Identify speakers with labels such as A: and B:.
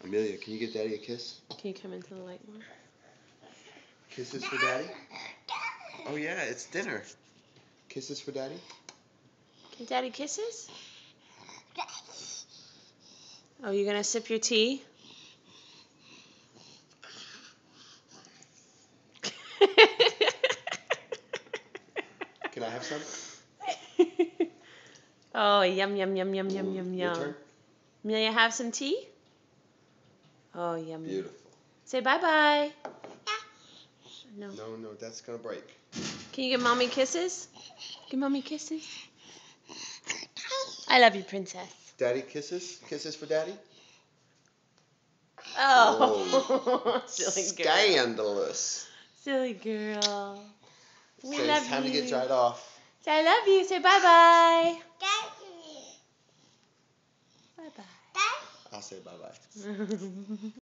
A: Amelia, can you give Daddy a kiss?
B: Can you come into the light more?
A: Kisses for Daddy? Oh yeah, it's dinner. Kisses for Daddy?
B: Can Daddy kisses? Oh, you gonna sip your tea?
A: Can I have some?
B: Oh, yum, yum, yum, yum, yum, yum,
A: Your
B: yum.
A: turn?
B: Amelia, have some tea? Oh, yum.
A: Beautiful.
B: Say bye-bye. No.
A: No, that's gonna break.
B: Can you give Mommy kisses? Give Mommy kisses. I love you, Princess.
A: Daddy kisses? Kisses for Daddy?
B: Oh, silly girl.
A: Scandalous.
B: Silly girl. We
A: Say
B: love
A: it's time
B: you.
A: to get dried off.
B: Say I love you. Say bye-bye. Bye-bye.
A: I'll say bye-bye.